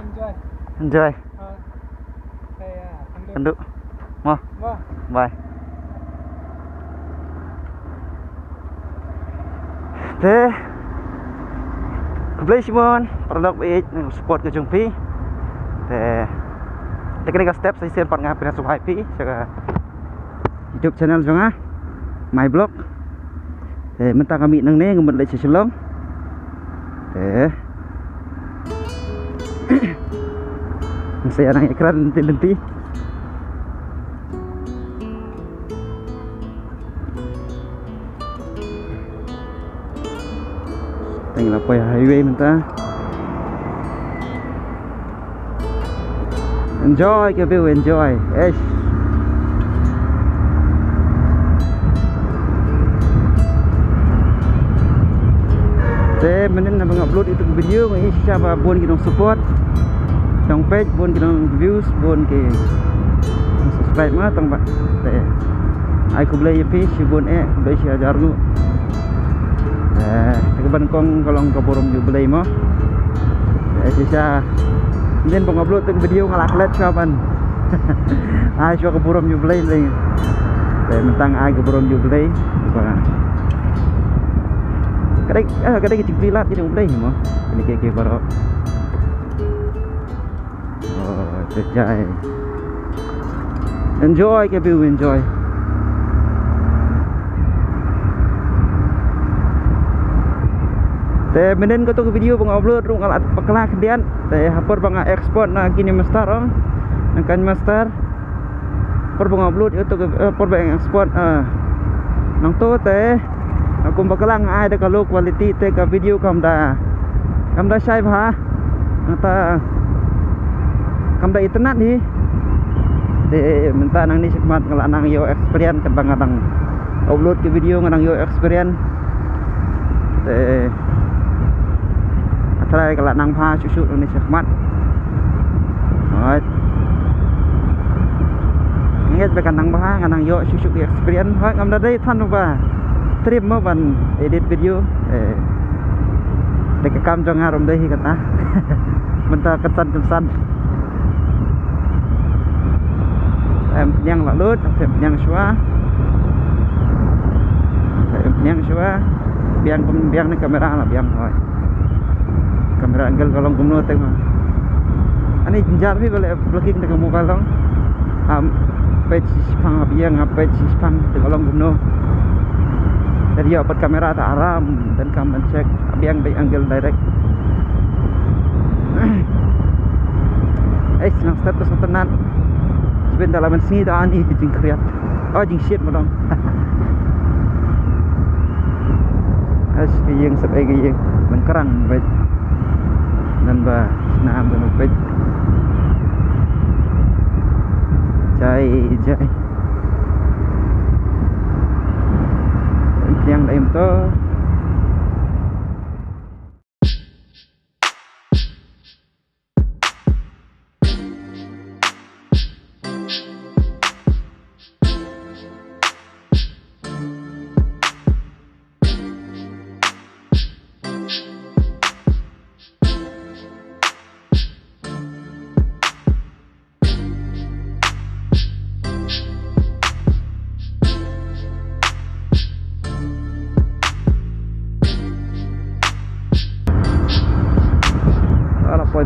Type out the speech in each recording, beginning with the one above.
Enjoy. Tanduk. Mau. Bye. Thế Play Simon produk support ke jumpi. Teknik step saya share part ngapin asup IP sa YouTube channel jonga my blog. Mentang kami nang ne ngemut lai seselong. Saya nang iklan lenti-lenti. Tengah apa ya highway mentah. Enjoy ke view, enjoy. Saya menen nak upload itu video ngai siapa pun kita support. Trong page pun kita views pun ke subscribe mah tong pak. Ai ku beli fish pun beli si ajar lu. Keban kong kalau ke forum you beli mah. Sisa nên bong upload từng video ngalak let kapan. Ai cho ke forum you beli lagi. Mentang ai ke forum you beli. Kadang kecil pilat jadi beli mah. Ini kayak baru. Oh, sejai. Enjoy ke view, enjoy. Menen ko to video bang upload rung alat pakala kendian. Hapor bang export na kini master ong. Nang master. Por bang upload itu por bang export nang to aku bakalang ai da kalau quality te ka video kamda sai bha. Nata kamda internet ni. Menta nang ni sikmat ngala nang yo experience kan bang nang upload ke video nang yo experience. Try kalau nang pha susut ni sikmat. Alright. Ingat bekan nang pha nang yo susut experience hoi kamda dai than ba. Trip mo ban edit video dek kam jong harum dai kata. Menta kesan-kesan. Yang lalut, yang shua. Yang shua. Biang ni kamera lah biang hoi. Kamera angle kalong kumno tengok. Ani jinjar भी boleh blocking dengan muka long. Page sipang biang page sipang kalong kumno. Jadi dapat kamera tak aram dan kamu cek biang baik angle direct. Senang status tenan. Sebentar dalam sini dah ani jing kriat. Oh jing shit madam. Yang sebagai yang menkerang baik. Dan ba senam dan baik. Jai. Yang lain tu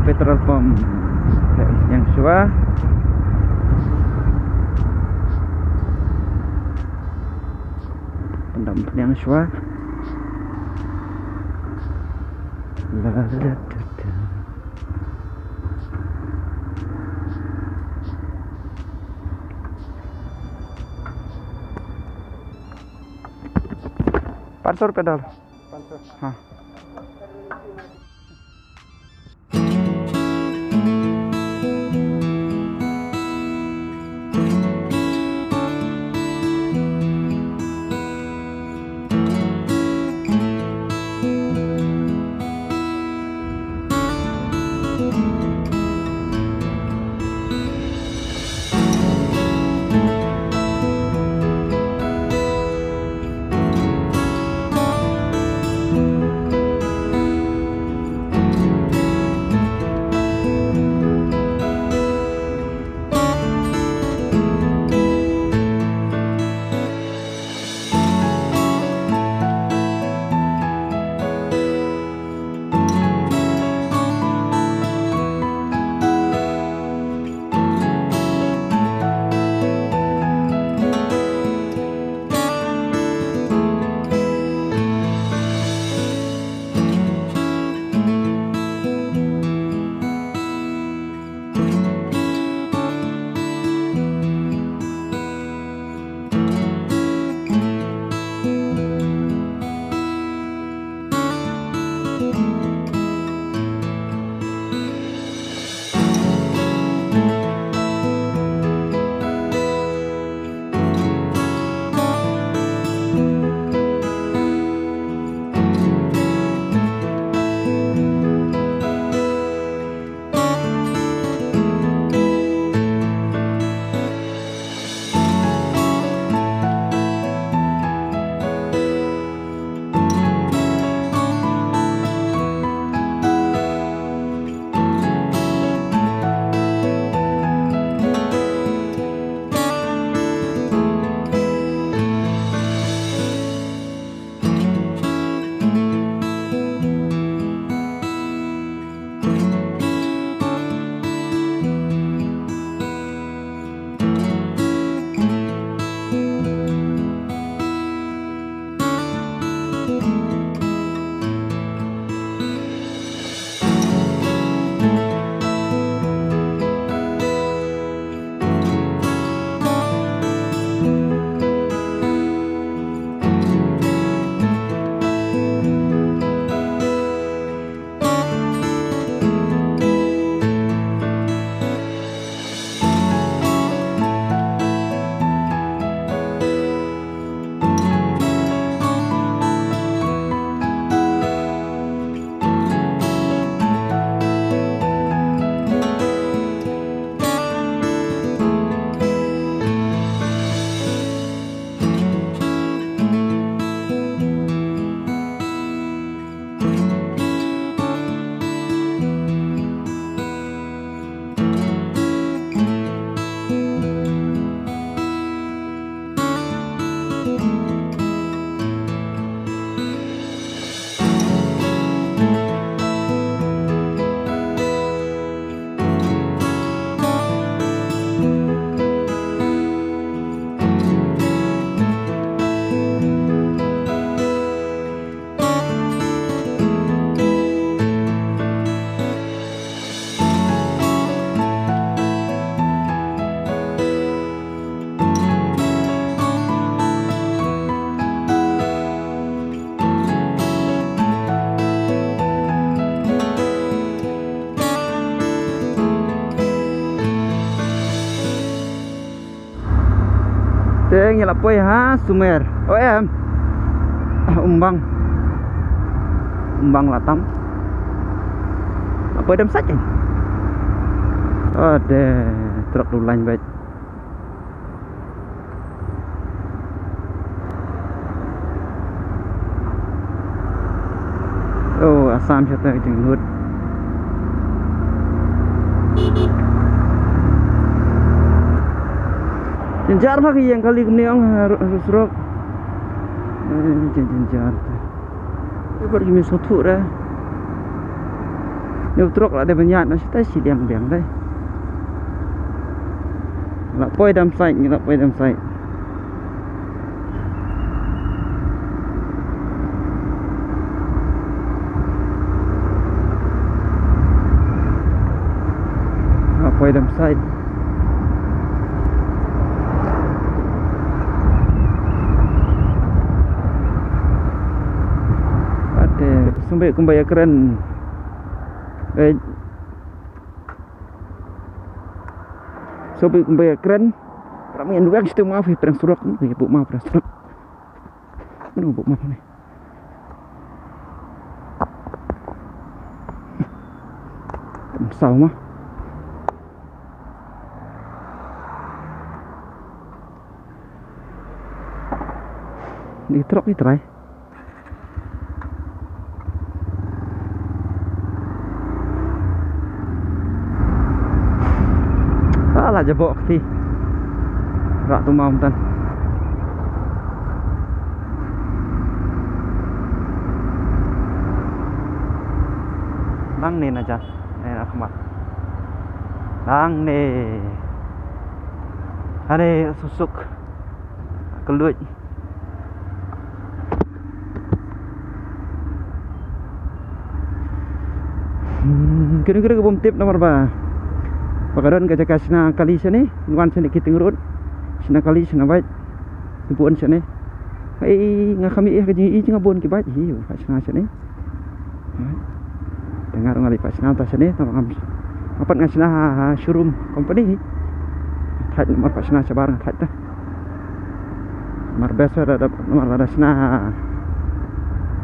petrol pump yang Shua. Pendam yang Shua. Pansor pedal. Pansor. Hah. yang nyala poi ha Sumer. Oh em. Umbang. Umbang Latam. Apa dam saja. Ada truk lain baik. Oh, Assam siapa jenggut. Jenjar lagi yang kali kemudian harus rok. Jenjar. Ini pergi misal dah. Nếu truk là đây bên nhà nó sẽ thấy xì đèn đèn đây. Là quay đâm xanh, là quay đâm xanh. Là quay đâm xanh. Ada sampai kembali keren. So bị keren ramai yang dua kita maaf perang surat ni bu maaf perang surat mana bu maaf ni sao mah di truk ni try lah jebok ti rak tu mau tan lang ni na jan Ahmad lang ni ada susuk keluar kira-kira ke bom tip nomor berapa pagkaroon ka jaka sina kali siya ni nuan siya ni kiting road sina kali sina bait ibuan siya ni ay nga kami kaji nga buon ki bait hi pa sina siya ni dengar ngali pa sina ta siya ni tamam apat nga sina showroom company thaj nomor pa sina sa barang thaj ta mar besa ada nomor ada sina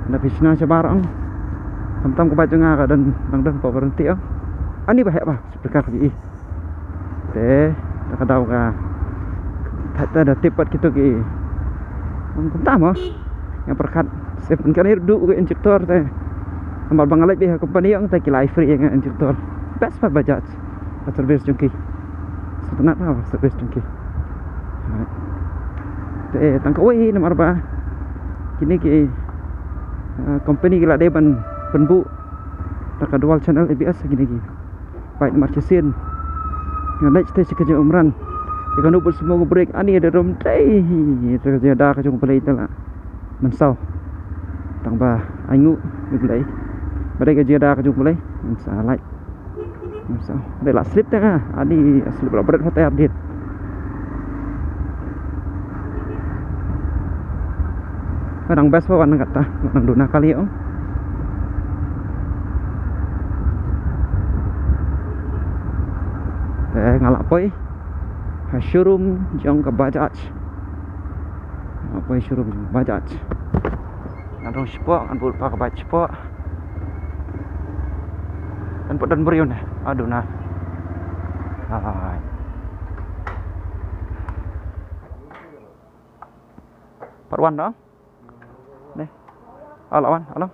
ada sina sa barang tam ko bait nga ka dan nang pa berhenti ani bahaya bah seperti kali teh tak tahu ka tak ada tipat kita ki pertama yang perkat seven kali duduk ke injektor teh amal bangalat pihak company yang tak kilai free yang injektor best pa Bajaj service jungki setenat apa service jungki teh tangkawai nomor apa kini ki company kila dia penbu tak dual channel ABS gini ki baik nomor cesin yang naik stage kerja umran jika nubul semua break ani ada rom teh kerja dah kacung pelai itulah mensau tambah aingu pelai badai kerja dah kacung pelai mensalai mensau ada lah slip tengah ani slip berat hotel update kadang best pa wan kata nang duna kali ong ngalak poi showroom jong ke Bajaj apa showroom Bajaj nang sport kan buat pakai Bajaj sport dan dan beriun aduh nah Parwan dong nih alawan alam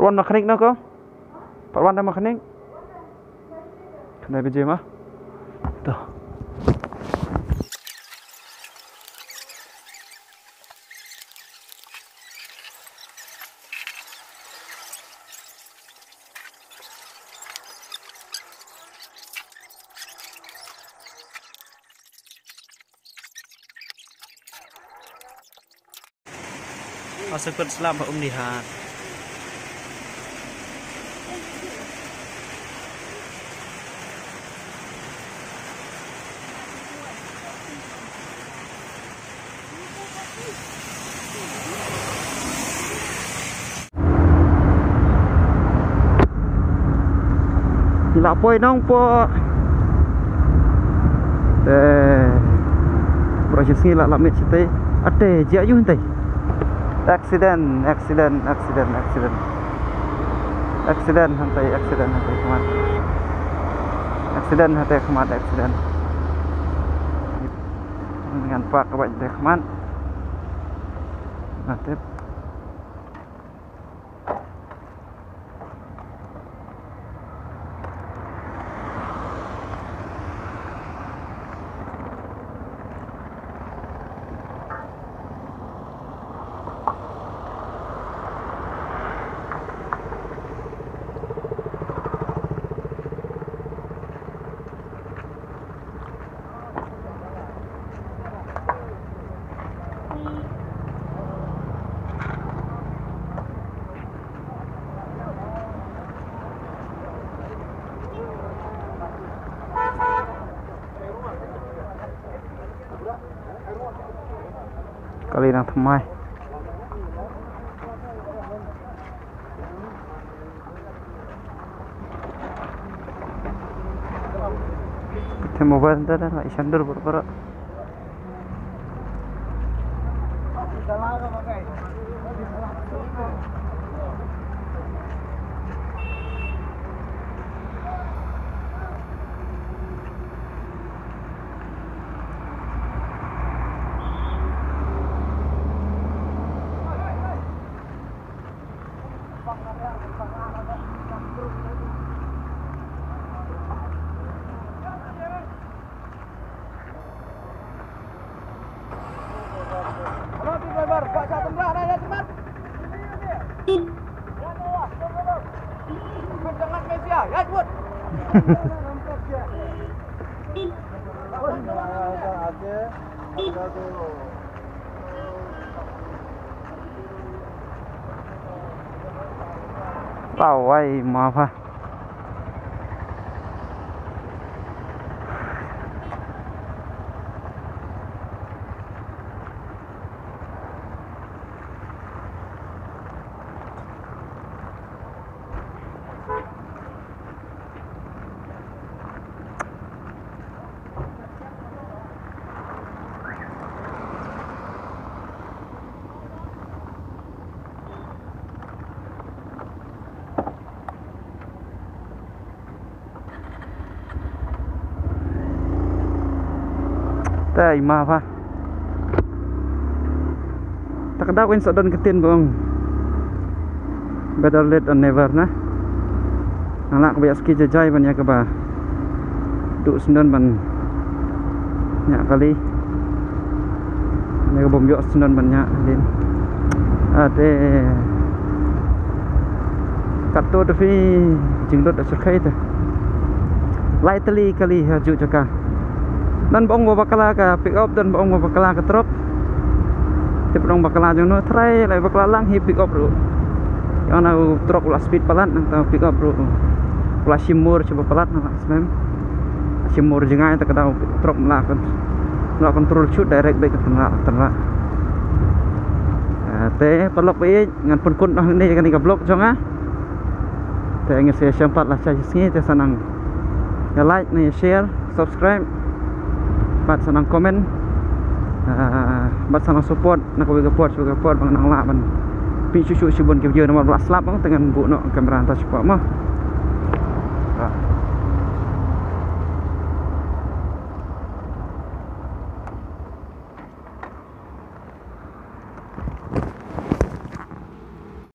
Parwan mekanik no ko? Parwan ada mekanik? Kena BJ mah? Tuh. Masuk Islam Pak Lihat. Gila poi nong po. Proses ngila lamit site. Ate jia yun tay. Accident hantai kemat. Accident dengan pak kebat kemat. Nanti kali nang thamai kita mobile ntar lah isandur berapa tahu ay maaf ha. Tay maaf ha. Tak ada win sadon ketin bong. Better late than never na. Anak kebiak ski jajai ban ya ke ba. Duk sendon ban nyak kali. Ni ke bom yok sendon ban nyak din. Ade. Kato tu fi jingdot askai tu. Lightly kali haju jaka. Dan bong bakala ka pick up dan bong bakala ka truk. Tip dong bakala jong no try lai bakala lang hi pick up ru. Yang na truk la speed palat atau pick up ru. Pula simur coba palat na semem. Simur jengai tak tahu truk melakukan control shoot direct baik ke tengah. Te pelok pi ngan pun kun ni kan ka blok jong ah. Te ngir saya sempat lah cai sini te sanang. Ya like ni share, subscribe. Bat senang komen, bat senang support, nak bagi support bang nang lah ban, pi cucu cubun kerja nama belas lap bang dengan bu nak kamera atas cepat mah.